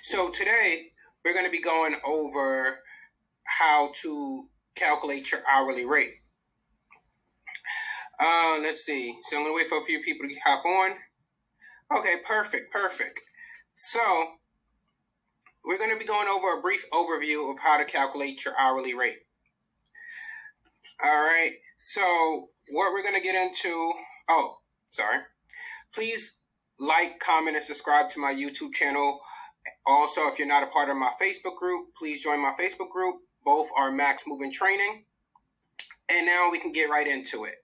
So today we're going to be going over how to calculate your hourly rate. Let's see. So I'm going to wait for a few people to hop on. Okay, perfect. So we're going to be going over a brief overview of how to calculate your hourly rate. All right. So what we're going to get into. Please like, comment, and subscribe to my YouTube channel. Also, if you're not a part of my Facebook group, please join my Facebook group. Both are Max Movement Training. And now we can get right into it.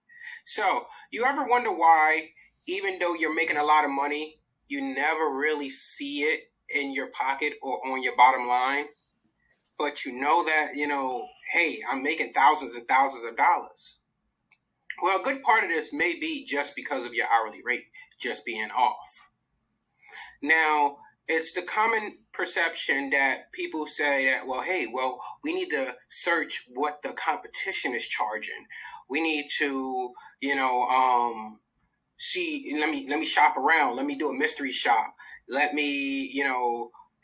So, you ever wonder why, even though you're making a lot of money, you never really see it in your pocket or on your bottom line? But you know that, hey, I'm making thousands and thousands of dollars. Well, a good part of this may be just because of your hourly rate just being off. Now, it's the common perception that people say that, we need to search what the competition is charging. We need to, see, let me shop around. Let me do a mystery shop. Let me,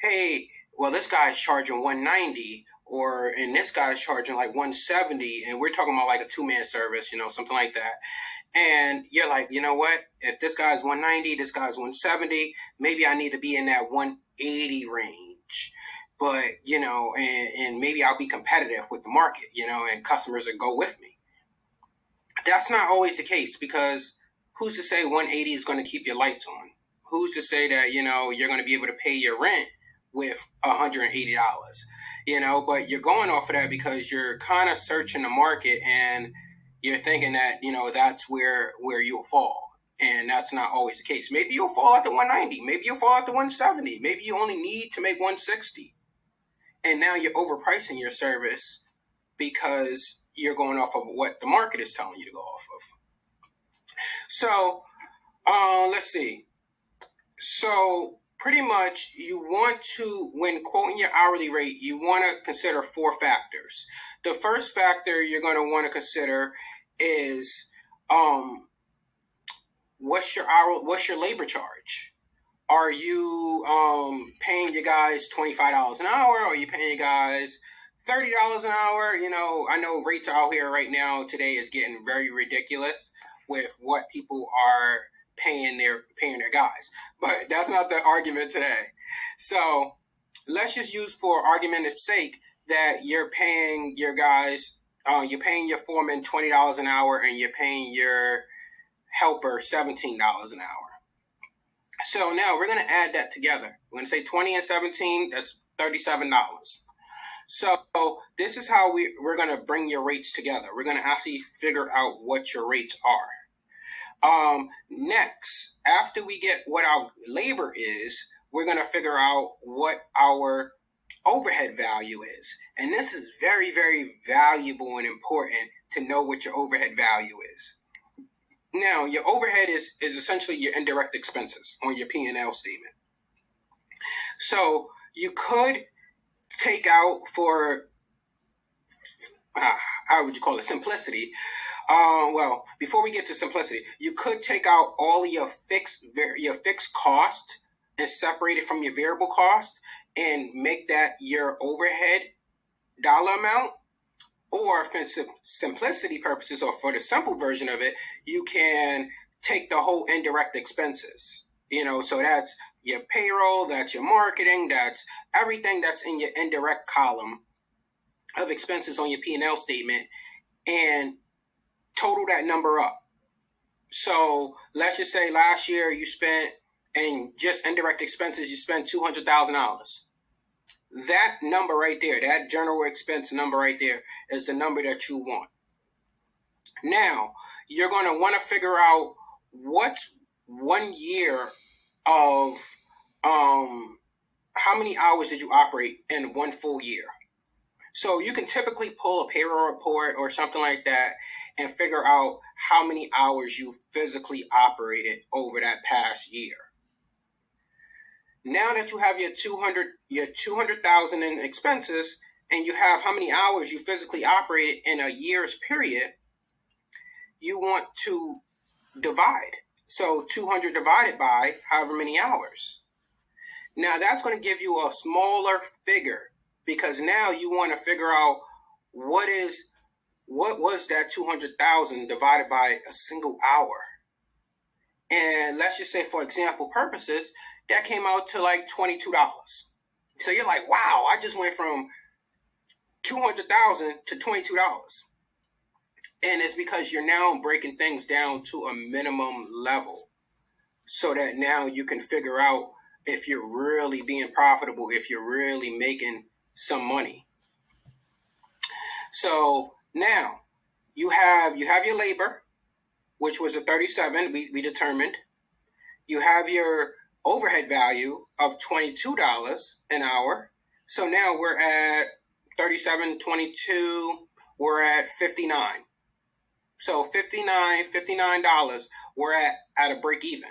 hey, well, this guy's charging $190, and this guy's charging like $170, and we're talking about like a two-man service, something like that. And you're like, you know what? If this guy's $190, this guy's $170, maybe I need to be in that $180 range. But, and maybe I'll be competitive with the market, and customers will go with me. That's not always the case, because who's to say $180 is going to keep your lights on? Who's to say that, you're going to be able to pay your rent with $180? But you're going off of that because you're kind of searching the market, and you're thinking that, that's where you'll fall. And that's not always the case. Maybe you'll fall at the 190. Maybe you'll fall at the 170. Maybe you only need to make 160. And now you're overpricing your service because you're going off of what the market is telling you to go off of. So, let's see. So, pretty much you want to, when quoting your hourly rate, you want to consider four factors. The first factor you're going to want to consider is what's your labor charge? Are you paying your guys $25 an hour? Or are you paying your guys $30 an hour? I know rates out here right now today is getting very ridiculous with what people are paying their guys. But that's not the argument today. So let's just use for argument's sake that you're paying your guys, you're paying your foreman $20 an hour, and you're paying your helper $17 an hour. So now we're going to add that together. We're going to say 20 and 17, that's $37. So this is how we're going to bring your rates together. We're going to actually figure out what your rates are. Next, after we get what our labor is, we're going to figure out what our overhead value is. And this is very, very valuable and important to know what your overhead value is. Now, your overhead is essentially your indirect expenses on your P&L statement. So you could take out for, how would you call it, simplicity. Before we get to simplicity, you could take out all of your fixed cost and separate it from your variable cost and make that your overhead dollar amount. Or for simplicity purposes, or for the simple version of it, you can take the whole indirect expenses. So that's your payroll, that's your marketing, that's everything that's in your indirect column of expenses on your P&L statement, and total that number up. So let's just say last year you spent, in just indirect expenses, you spent $200,000. That number right there, that general expense number right there, is the number that you want. Now, you're going to want to figure out what's 1 year of, how many hours did you operate in one full year? So you can typically pull a payroll report or something like that and figure out how many hours you physically operated over that past year. Now that you have your $200,000 in expenses, and you have how many hours you physically operated in a year's period, you want to divide. So 200 divided by however many hours. Now that's going to give you a smaller figure, because now you want to figure out what was that 200,000 divided by a single hour. And let's just say, for example purposes, that came out to like $22. So you're like, wow, I just went from 200,000 to $22. And it's because you're now breaking things down to a minimum level, so that now you can figure out if you're really being profitable, if you're really making some money. So now you have your labor, which was a 37, we determined. You have your overhead value of $22 an hour. So now we're at 37, 22, we're at 59. So $59, we're at a break even.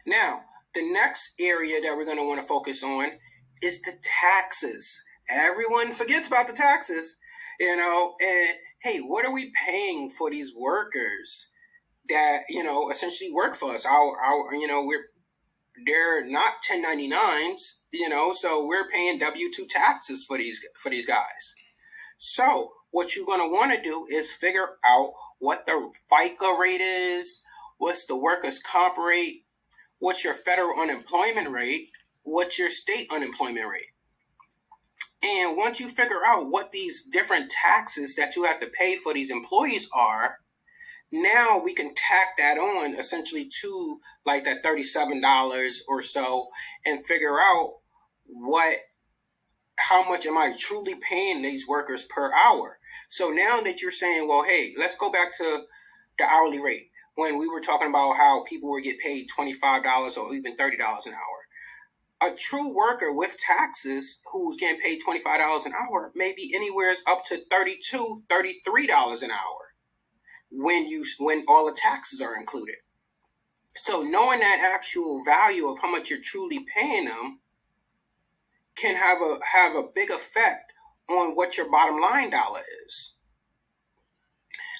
Now, the next area that we're going to want to focus on is the taxes. Everyone forgets about the taxes, and hey, what are we paying for these workers that, essentially work for us? They're not 1099s, so we're paying W-2 taxes for these guys. So what you're going to want to do is figure out what the FICA rate is, what's the workers' comp rate, what's your federal unemployment rate, what's your state unemployment rate. And once you figure out what these different taxes that you have to pay for these employees are, now we can tack that on essentially to like that $37 or so, and figure out how much am I truly paying these workers per hour. So now that you're saying, well, hey, let's go back to the hourly rate, when we were talking about how people would get paid $25 or even $30 an hour. A true worker with taxes who's getting paid $25 an hour may be anywhere up to $32, $33 an hour when all the taxes are included. So knowing that actual value of how much you're truly paying them can have a big effect on what your bottom line dollar is.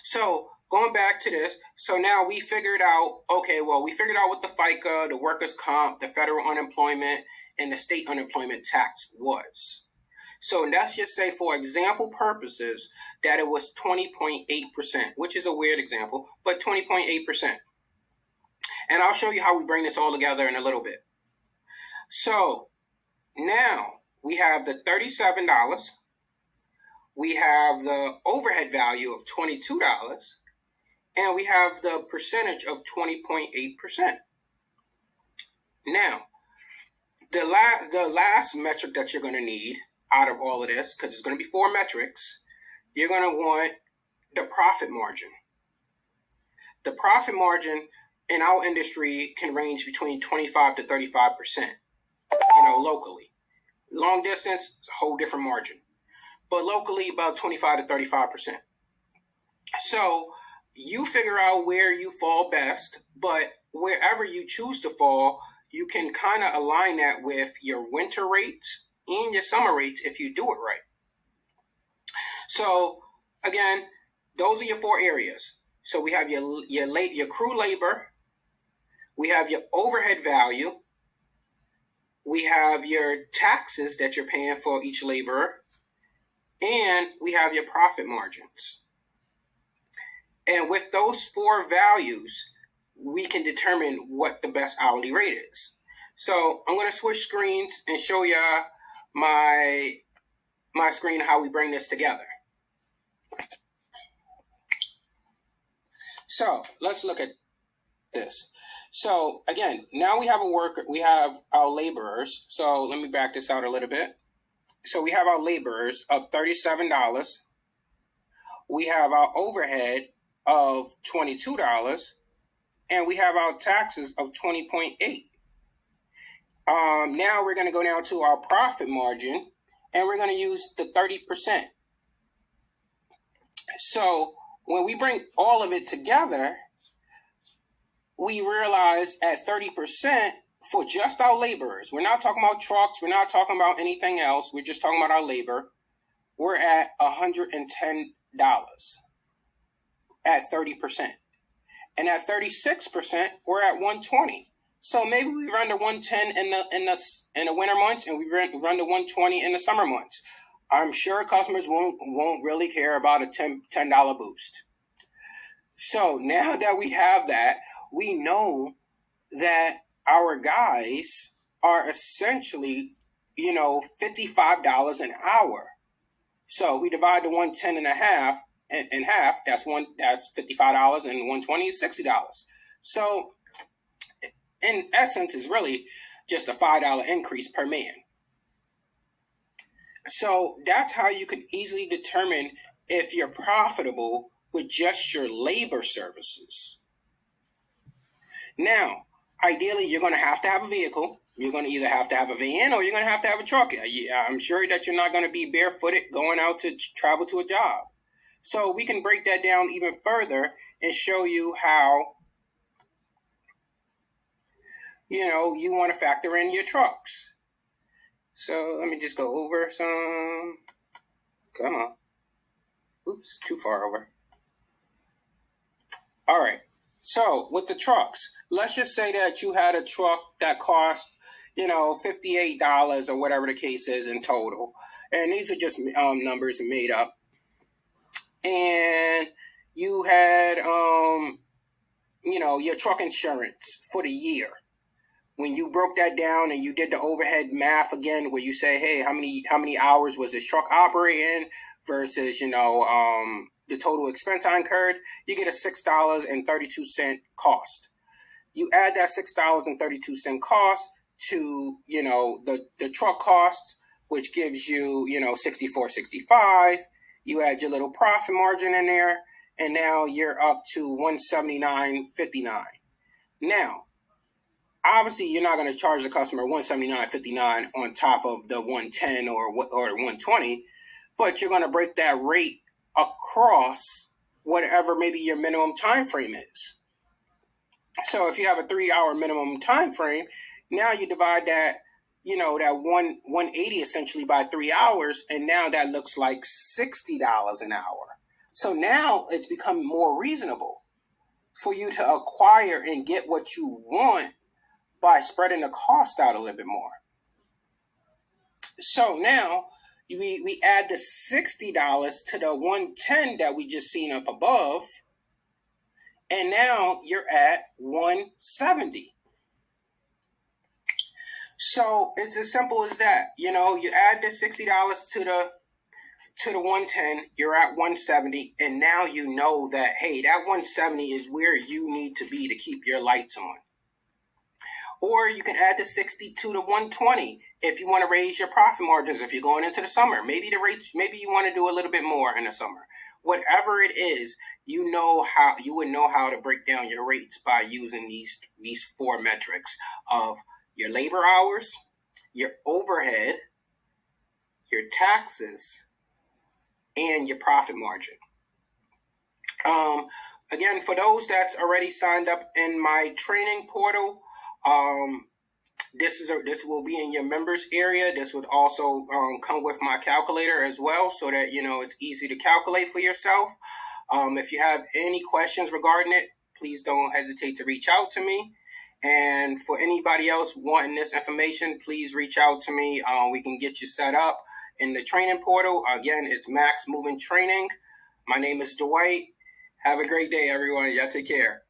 So going back to this, so now we figured out what the FICA, the workers' comp, the federal unemployment, and the state unemployment tax was. So let's just say, for example purposes, that it was 20.8%, which is a weird example, but 20.8%. And I'll show you how we bring this all together in a little bit. So now we have the $37, we have the overhead value of $22, and we have the percentage of 20.8%. Now, the last metric that you're going to need out of all of this, because it's going to be 4 metrics, you're going to want the profit margin. The profit margin in our industry can range between 25 to 35%, locally. Long distance, it's a whole different margin. But locally, about 25 to 35%. So you figure out where you fall best, but wherever you choose to fall, you can kind of align that with your winter rates and your summer rates if you do it right. So again, those are your 4 areas. So we have your crew labor, we have your overhead value, we have your taxes that you're paying for each laborer, and we have your profit margins. And with those 4 values, we can determine what the best hourly rate is. So I'm going to switch screens and show you my screen, how we bring this together. So let's look at this. So again, now we have we have our laborers. So let me back this out a little bit. So we have our laborers of $37. We have our overhead of $22. And we have our taxes of 20.8. Now we're going to go down to our profit margin, and we're going to use the 30%. So when we bring all of it together, we realize at 30% for just our laborers, we're not talking about trucks, we're not talking about anything else, we're just talking about our labor, we're at $110 at 30%. And at 36%, we're at $120. So maybe we run the 110 in the winter months, and we run the 120 in the summer months. I'm sure customers won't really care about a $10 boost. So now that we have that, we know that our guys are essentially, $55 an hour. So we divide the 110 and a half in half. That's $55, and 120 is $60. So in essence, it's really just a $5 increase per man. So that's how you can easily determine if you're profitable with just your labor services. Now, ideally, you're going to have a vehicle. You're going to either have to have a van or you're going to have a truck. I'm sure that you're not going to be barefooted going out to travel to a job. So we can break that down even further and show you how, you want to factor in your trucks. So let me just go over some. Come on. Oops, too far over. All right. So with the trucks, let's just say that you had a truck that cost, $58 or whatever the case is in total. And these are just numbers made up. And you had, your truck insurance for the year. When you broke that down and you did the overhead math again, where you say, hey, how many hours was this truck operating versus, the total expense I incurred, you get a $6.32 cost. You add that $6.32 cost to, the truck cost, which gives you, $64.65. You add your little profit margin in there, and now you're up to $179.59. Now, obviously, you're not going to charge the customer $179.59 on top of the 110 or 120, but you're going to break that rate across whatever maybe your minimum time frame is. So if you have a 3-hour minimum time frame, now you divide that, that 180 essentially by 3 hours, and now that looks like $60 an hour. So now it's become more reasonable for you to acquire and get what you want by spreading the cost out a little bit more. So now we add the $60 to the 110 that we just seen up above, and now you're at 170. So it's as simple as that. You add the $60 to the 110, you're at 170, and now you know that, hey, that 170 is where you need to be to keep your lights on. Or you can add the 60 to the 120 if you want to raise your profit margins if you're going into the summer. Maybe you want to do a little bit more in the summer. Whatever it is, you would know how to break down your rates by using these 4 metrics of your labor hours, your overhead, your taxes, and your profit margin. Again, for those that's already signed up in my training portal, this will be in your members area. This would also come with my calculator as well, so that it's easy to calculate for yourself. If you have any questions regarding it, please don't hesitate to reach out to me. And for anybody else wanting this information, please reach out to me. We can get you set up in the training portal. Again, it's Max Moving Training. My name is Dwight. Have a great day, everyone. Y'all take care.